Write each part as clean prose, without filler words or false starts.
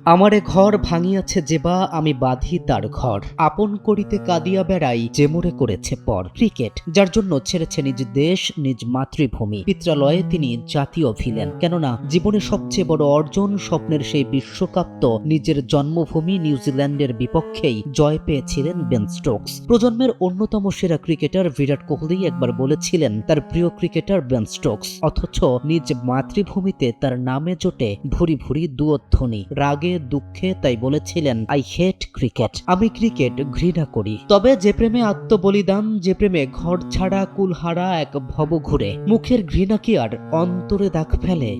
আমারে ঘর ভাঙিয়াছে যেবা আমি বাঁধি তার ঘর, আপন করিতে কাঁদিয়া বেড়াই যে মোরে করেছে পর। ক্রিকেট, যার জন্য ছেড়েছে নিজ দেশ, নিজ মাতৃভূমি, পিত্রালয়ে তিনি জাতীয় ভিলেন। কেননা জীবনে সবচেয়ে বড় অর্জন, স্বপ্নের সেই বিশ্বকাপ তো নিজের জন্মভূমি নিউজিল্যান্ডের বিপক্ষেই জয় পেয়েছিলেন বেন স্টোকস। প্রজন্মের অন্যতম সেরা ক্রিকেটার বিরাট কোহলি একবার বলেছিলেন তার প্রিয় ক্রিকেটার বেন স্টোকস, অথচ নিজ মাতৃভূমিতে তার নামে জোটে ভুরি ভুরি দুয়ধ্বনি। রাগে দুঃখে তাই বলেছিলেন, আই হেট ক্রিকেট, আমি ক্রিকেট ঘৃণা করি। তবে যে প্রেমে আত্মবলিদান, যে প্রেমে ঘর ছাড়া কুলহারা এক ভব ঘুরে, মুখের ঘৃণা কি আর অন্তরে দাগ ফেলে?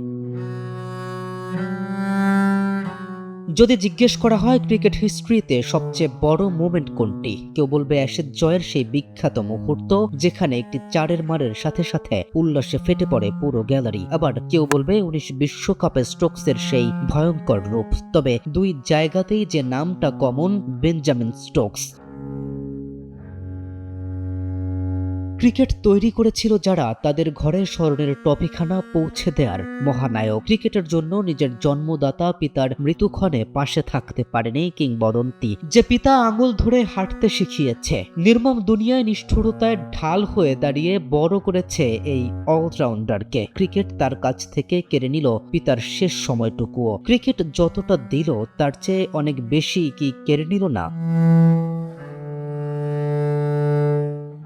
যদি জিজ্ঞেস করা হয় ক্রিকেট হিস্ট্রিতে সবচেয়ে বড় মোমেন্ট কোনটি, কেউ বলবে অ্যাশেজ জয়ের সেই বিখ্যাত মুহূর্ত যেখানে একটি চারের মারের সাথে সাথে উল্লাসে ফেটে পড়ে পুরো গ্যালারি। আবার কেউ বলবে 19 বিশ্বকাপে স্টোকসের সেই ভয়ঙ্কর রূপ। তবে দুই জায়গাতেই যে নামটা কমন, বেঞ্জামিন স্টোকস। ক্রিকেট তৈরি করেছিল যারা, তাদের ঘরে স্মরণের ট্রফিখানা পৌঁছে দেওয়ার মহানায়ক। ক্রিকেটের জন্য নিজের জন্মদাতা পিতার মৃত্যুক্ষণে পাশে থাকতে পারেনি কিংবদন্তি, যে পিতা আঙুল ধরে হাঁটতে শিখিয়েছে, নির্মম দুনিয়ায় নিষ্ঠুরতায় ঢাল হয়ে দাঁড়িয়ে বড় করেছে এই অলরাউন্ডারকে। ক্রিকেট তার কাছ থেকে কেড়ে নিল পিতার শেষ সময়টুকুও। ক্রিকেট যতটা দিল তার চেয়ে অনেক বেশি কি কেড়ে নিল না?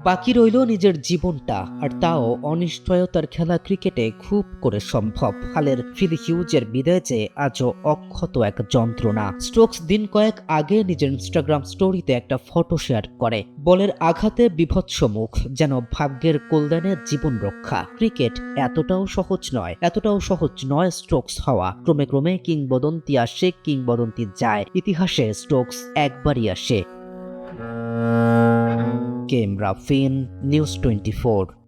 বাকি রইল নিজের জীবনটা, আর তাও অনিশ্চয়তার খেলা ক্রিকেটে খুব করে সম্ভব। হালের ফিল হিউজের বিদায় যে আজও অক্ষত এক যন্ত্রণা। স্টোকস দিন কয়েক আগে নিজের ইনস্টাগ্রাম স্টোরিতে একটা ফটো শেয়ার করে, বলের আঘাতে বিভৎস মুখ, যেন ভাগ্যের কল্যাণে জীবন রক্ষা। ক্রিকেট এতটাও সহজ নয় স্টোকস হওয়া। ক্রমে ক্রমে কিংবদন্তি আসে, কিংবদন্তি যায়। ইতিহাসে স্টোকস একবারই আসে। কেম রাফিন, নিউজ 24।